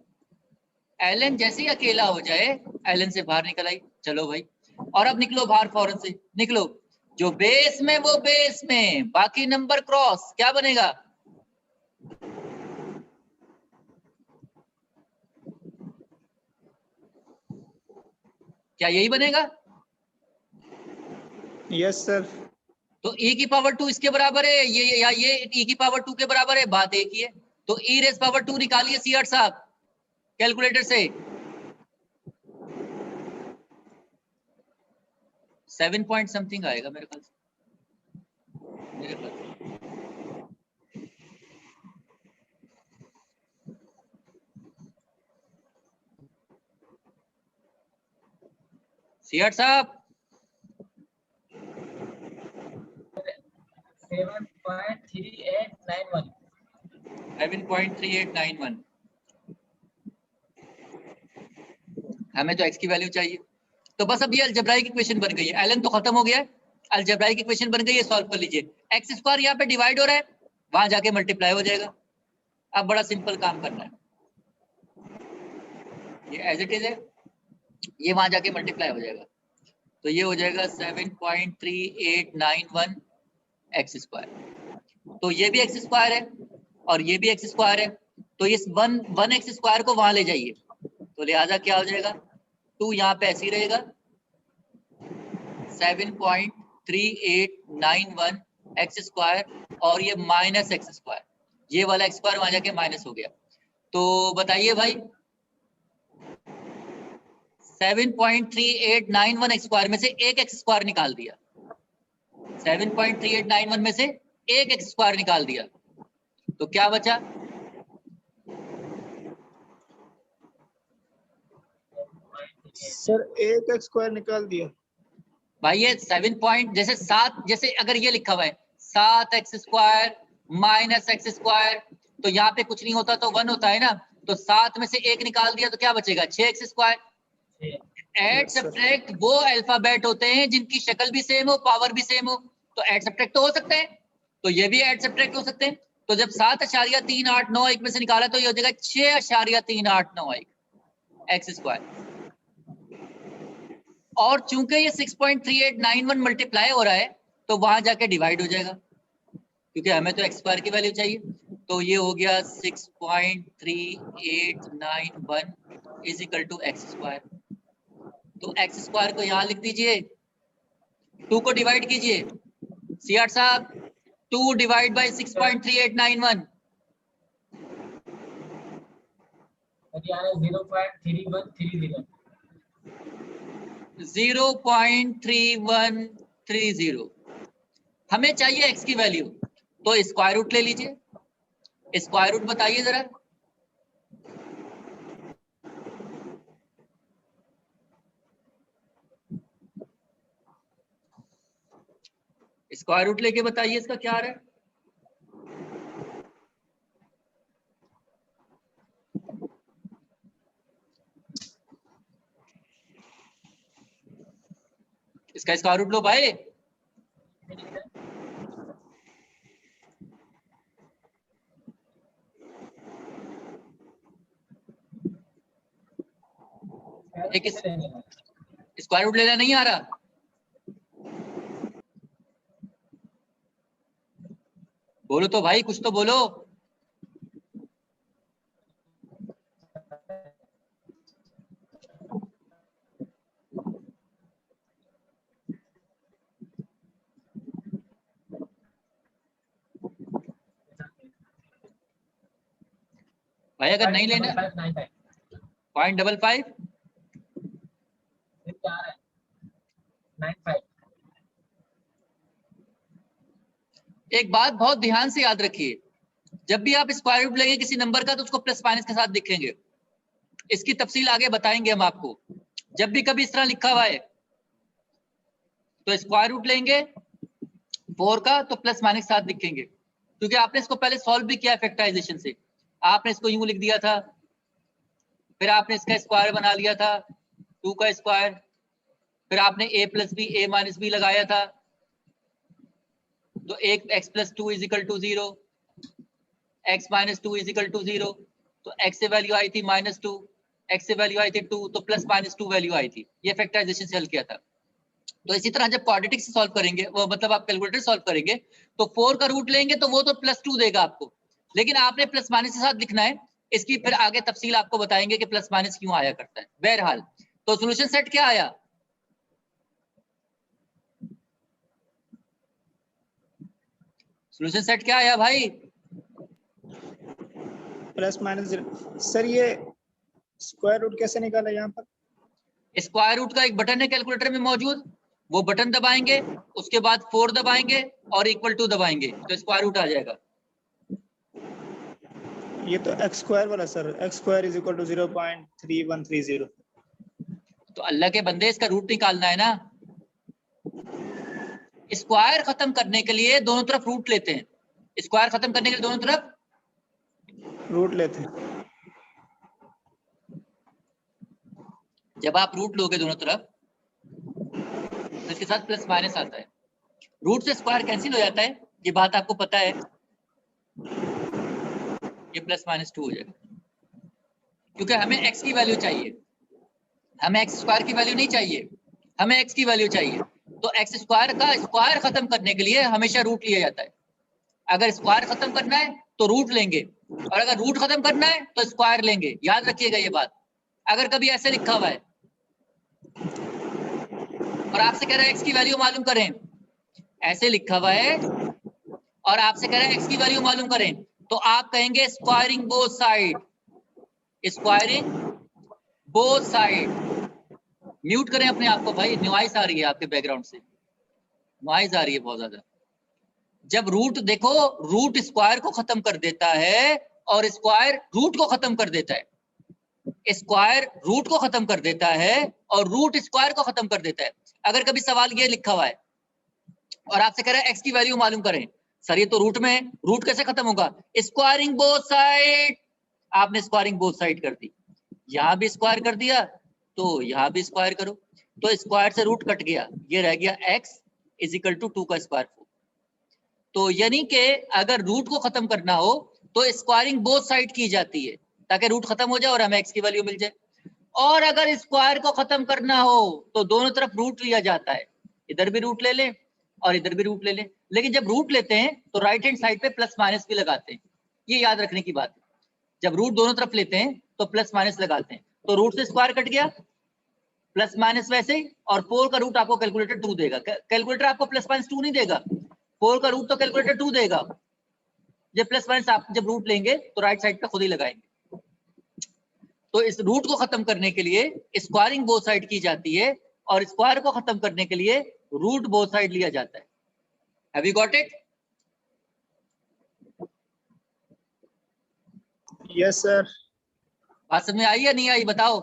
ln जैसे ही अकेला हो जाए ln से बाहर निकल आई। चलो भाई, और अब निकलो बाहर, फौरन से निकलो। जो बेस में वो बेस में, बाकी नंबर क्रॉस, क्या बनेगा? क्या यही बनेगा? Yes sir. तो e की पावर 2 इसके बराबर है, ये या ये e की पावर 2 के बराबर है, बात एक ही है। तो e रेज पावर 2 निकालिए सीआर साहब कैलकुलेटर से। 7 पॉइंट समथिंग आएगा मेरे ख्याल से, मेरे ख्याल से। सीआर साहब 7.3891। 7.3891। हमें तो x की वैल्यू चाहिए, तो बस अब ये अलजेब्राइक इक्वेशन बन गई है। ln तो खत्म हो गया है, अलजेब्राइक इक्वेशन बन गई है, सॉल्व कर लीजिए। x स्क्वायर यहाँ पे डिवाइड हो रहा है, वहां जाके मल्टीप्लाई हो जाएगा। अब बड़ा सिंपल काम करना है, ये एज इट इज है, ये वहां जाके मल्टीप्लाई हो जाएगा। तो ये हो जाएगा 7.3891 एक्स स्क्वायर। तो ये भी एक्स स्क्वायर है और ये भी एक्स स्क्वायर है, तो इस वन एक्स स्क्वायर को वहां ले जाइए, तो लिहाजा क्या हो जाएगा, 2 यहाँ पे ऐसे ही रहेगा, 7.3891 एक्स स्क्वायर, और ये माइनस एक्स स्क्वायर, ये वाला एक्स स्क्वायर वहां जाके माइनस हो गया। तो बताइए भाई 7.3891 एक्स स्क्वायर में से एक एक्स स्क्वायर निकाल दिया, 7.3891 में से एक एक्स स्क्वायर निकाल दिया, तो क्या बचा? सर एक एक्स स्क्वायर निकाल दिया। भाई ये 7 पॉइंट जैसे 7, जैसे अगर ये लिखा हुआ है 7 x square minus x square, तो यहाँ पे कुछ नहीं होता तो 1 होता है ना, तो 7 में से एक निकाल दिया तो क्या बचेगा? 6 एक्स स्क्वायर। एड सब्ट्रैक्ट वो अल्फाबेट होते हैं जिनकी शक्ल भी सेम हो, पावर भी सेम हो, तो एड सब्ट्रैक्ट तो हो सकते हैं, तो ये भी एड सब्ट्रैक्ट हो सकते हैं। तो जब 7.3891 में से निकाला तो ये हो जाएगा 6.3891 एक्स स्क्वायर। और चूंकि ये 6.3891 मल्टीप्लाई हो रहा है तो वहां जाके डिवाइड हो जाएगा, क्योंकि हमें तो एक्स स्क्वायर की वैल्यू चाहिए। तो ये हो गया 6.3891 is equal to x square. तो एक्स स्क्वायर को यहाँ लिख दीजिए, 2 को डिवाइड कीजिए सीआर साहब, 2 डिवाइड बाई 6.3891 0.3130। हमें चाहिए एक्स की वैल्यू, तो स्क्वायर रूट ले लीजिए। स्क्वायर रूट बताइए जरा। स्क्वायर रूट लेके बताइए इसका क्या आ रहा है। इसका स्क्वायर रूट लो भाई। एक स्क्वायर रूट लेना नहीं आ रहा, बोलो तो भाई, कुछ तो बोलो। भाई अगर नहीं लेना 0.55 एक बात बहुत ध्यान से याद रखिए, जब भी आप स्क्वायर रूट लेंगे किसी नंबर का तो उसको प्लस माइनस के साथ लिखेंगे। इसकी तफसील आगे बताएंगे हम आपको। जब भी कभी इस तरह लिखा हुआ है तो स्क्वायर रूट लेंगे 4 का तो प्लस माइनस के साथ लिखेंगे, क्योंकि आपने इसको पहले सॉल्व भी किया फैक्टराइजेशन से। आपने इसको यूं लिख दिया था, फिर आपने इसका स्क्वायर बना लिया था 2 का स्क्वायर, फिर आपने a plus b a minus b लगाया था, तो एक x plus 2 is equal to 0, x minus 2 is equal to 0, तो x से वैल्यू आई थी -2, x से वैल्यू आई थी 2, तो प्लस -2 वैल्यू आई थी। ये फैक्टराइजेशन से हल किया था। तो इसी तरह जब क्वाड्रेटिक से सॉल्व करेंगे, वो मतलब आप कैलकुलेटर सॉल्व करेंगे, तो 4 का रूट लेंगे तो वो तो +2 देगा आपको, लेकिन आपने प्लस माइनस के साथ लिखना है। इसकी फिर आगे तफसील आपको बताएंगे कि प्लस माइनस क्यों आया करता है। बहरहाल तो सोल्यूशन सेट क्या आया? सोल्यूशन सेट क्या आया भाई? +-0। सर ये स्क्वायर रूट कैसे निकाला यहाँ पर? स्क्वायर रूट का एक बटन है कैलकुलेटर में मौजूद, वो बटन दबाएंगे, उसके बाद 4 दबाएंगे और =2 दबाएंगे तो स्क्वायर रूट आ जाएगा। ये तो एक्स स्क्वायर वाला sir, x square is equal to 0.3130। तो अल्लाह के बंदे, इसका रूट निकालना है ना। स्क्वायर खत्म करने के लिए दोनों तरफ रूट लेते हैं, स्क्वायर खत्म करने के लिए दोनों तरफ रूट लेते हैं। जब आप रूट लोगे दोनों तरफ तो इसके साथ प्लस माइनस आता है, रूट से स्क्वायर कैंसिल हो जाता है, ये बात आपको पता है। ये +-2 हो जाएगा, क्योंकि हमें x की वैल्यू चाहिए, हमें x स्क्वायर की वैल्यू नहीं चाहिए, हमें x की वैल्यू चाहिए। तो x स्क्वायर का स्क्वायर खत्म करने के लिए हमेशा रूट लिया जाता है। अगर स्क्वायर खत्म करना है तो रूट लेंगे, और अगर रूट खत्म करना है तो स्क्वायर लेंगे। याद रखिएगा ये बात। अगर कभी ऐसे लिखा हुआ है और आपसे कह रहा है x की वैल्यू मालूम करें, ऐसे लिखा हुआ है और आपसे कह रहा है x की वैल्यू मालूम करें, तो आप कहेंगे squaring both side, squaring both side. Mute करें अपने आप को भाई, नॉइस आ रही है आपके बैकग्राउंड से, नॉइस आ रही है बहुत ज्यादा। जब रूट देखो, रूट स्क्वायर को खत्म कर देता है और स्क्वायर रूट को खत्म कर देता है, स्क्वायर रूट को खत्म कर देता है और रूट स्क्वायर को खत्म कर देता है। अगर कभी सवाल ये लिखा हुआ है और आपसे कह रहा है एक्स की वैल्यू मालूम करें, सर ये तो रूट में है, रूट कैसे खत्म होगा? स्क्वायरिंग बोथ साइड, आपने स्क्वायरिंग बोथ साइड कर दी, यहां भी स्क्वायर कर दिया तो यहां भी स्क्वायर करो, तो स्क्वायर से रूट कट गया, ये रह गया x इज इक्वल टू 2 का स्क्वायर 4। तो यानी कि अगर रूट को खत्म करना हो तो स्क्वायरिंग बोथ साइड की जाती है ताकि रूट खत्म हो जाए और हमें x की वैल्यू मिल जाए। और अगर स्क्वायर को खत्म करना हो तो दोनों तरफ रूट लिया जाता है, इधर भी रूट ले लें और इधर भी रूट ले लें। लेकिन जब रूट लेते हैं तो राइट हैंड साइड पे प्लस माइनस भी लगाते हैं, ये याद रखने की बात है। जब रूट दोनों तरफ लेते हैं तो प्लस माइनस लगाते हैं, तो रूट से स्क्वायर कट गया, प्लस माइनस वैसे ही, और 4 का रूट आपको कैलकुलेटर 2 देगा। कैलकुलेटर आपको प्लस माइनस 2 नहीं देगा, 4 का रूट तो कैलकुलेटर 2 देगा। जब प्लस माइनस आप जब रूट लेंगे तो राइट साइड पे खुद ही लगाएंगे। तो इस रूट को खत्म करने के लिए स्क्वायरिंग बोथ साइड की जाती है और स्क्वायर को खत्म करने के लिए रूट बोथ साइड लिया जाता है। Have you got it? Yes sir. बात समझ में आई या नहीं आई बताओ?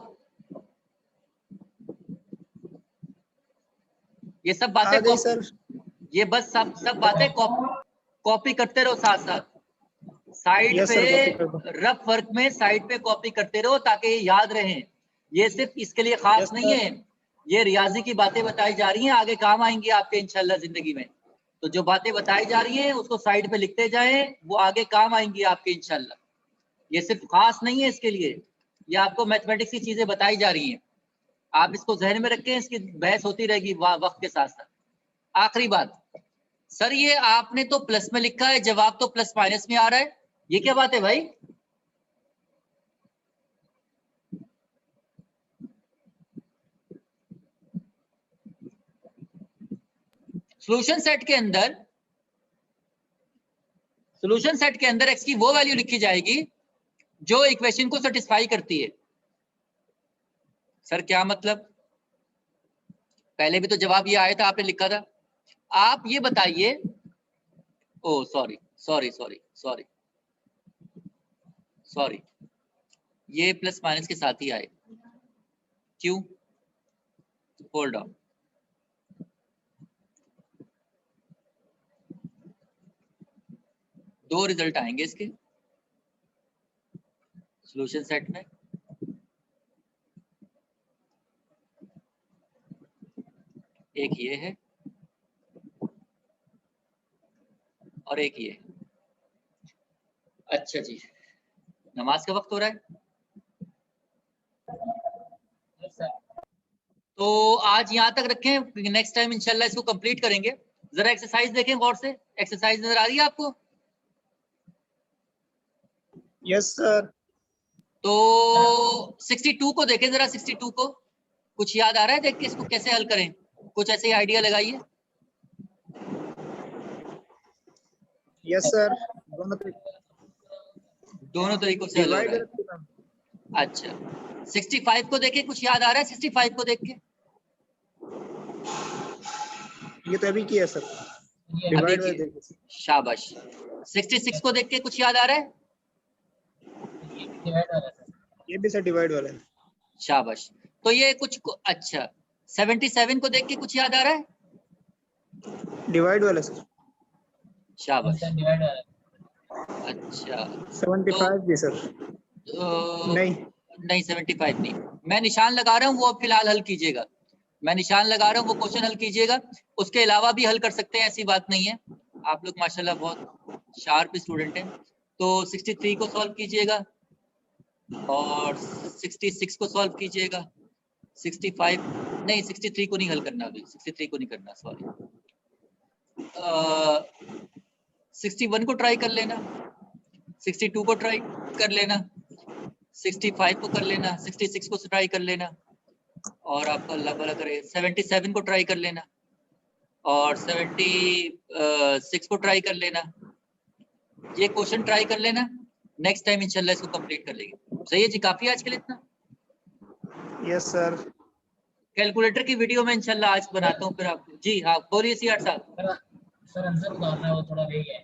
ये सब बातें सर, ये बस सब बातें कॉपी करते रहो साथ साथ, साइड Yes, पे sir, रफ वर्क में साइड पे कॉपी करते रहो ताकि ये याद रहें। ये सिर्फ इसके लिए खास Yes, नहीं sir. है, ये रियाजी की बातें बताई जा रही हैं, आगे काम आएंगी आपके इंशाल्लाह जिंदगी में। तो जो बातें बताई जा रही हैं उसको साइड पे लिखते जाएं, वो आगे काम आएंगी आपके इंशाल्लाह। ये सिर्फ खास नहीं है इसके लिए, ये आपको मैथमेटिक्स की चीजें बताई जा रही हैं, आप इसको जहन में रखें, इसकी बहस होती रहेगी वक्त के साथ साथ। आखिरी बात, सर ये आपने तो प्लस में लिखा है, जवाब तो प्लस माइनस में आ रहा है, ये क्या बात है भाई? सॉल्यूशन सेट के अंदर x की वो वैल्यू लिखी जाएगी जो इक्वेशन को सेटिस्फाई करती है। सर क्या मतलब? पहले भी तो जवाब ये आया था, आपने लिखा था। आप ये बताइए, oh sorry sorry sorry sorry sorry, ये प्लस माइनस के साथ ही आए, क्यों? होल्ड ऑन, दो रिजल्ट आएंगे इसके सॉल्यूशन सेट में। एक ये है और एक ये। अच्छा जी, नमाज का वक्त हो रहा है, तो आज यहाँ तक रखें, नेक्स्ट टाइम इंशाल्लाह इसको कंप्लीट करेंगे। जरा एक्सरसाइज देखें गौर से, एक्सरसाइज नजर आ रही है आपको? Yes sir. तो 62 को देखें जरा, 62 को कुछ याद आ रहा है देख के इसको कैसे हल करें? कुछ ऐसे आइडिया लगाइए। यस सर, दोनों तरीकों से हल हो रहा है। अच्छा, 65 को देखें, कुछ याद आ रहा है 65 को देख के? ये तो अभी किया सर, डिवाइड बाय देखिए। शाबाश। 66 को देख के कुछ याद आ रहा है? ये भी सर डिवाइड वाला है। शाबाश। तो ये कुछ अच्छा, 77 को देख के कुछ याद आ रहा है? डिवाइड वाला सर। शाबाश। अच्छा 75 भी सर। नहीं 75 नहीं, मैं निशान लगा रहा हूँ, वो फिलहाल हल कीजिएगा। मैं निशान लगा रहा हूँ, वो क्वेश्चन हल कीजिएगा, उसके अलावा भी हल कर सकते हैं, ऐसी बात नहीं है। आप लोग माशाल्लाह बहुत शार्प स्टूडेंट हैं। तो 63 को सॉल्व कीजिएगा और 66 को सॉल्व कीजिएगा। 65 नहीं, 63 को नहीं हल करना, अभी 63 को नहीं करना, सॉरी। 61 को ट्राई कर लेना, 62 को ट्राई कर लेना, 65 को कर लेना, 66 को ट्राई कर लेना, और आपका अल्लाह भला करे 77 को ट्राई कर लेना और 76 को ट्राई कर लेना। ये क्वेश्चन ट्राई कर लेना, नेक्स्ट टाइम इंशाल्लाह इसको कंप्लीट कर लेंगे। सही है जी, काफी आज के लिए इतना? Yes sir. कैलकुलेटर की वीडियो मैं इंशाल्लाह आज बनाता हूँ फिर आपको। जी हाँ, बोलिए सीआर साहब। सर आंसर उतारना है वो थोड़ा वेग है।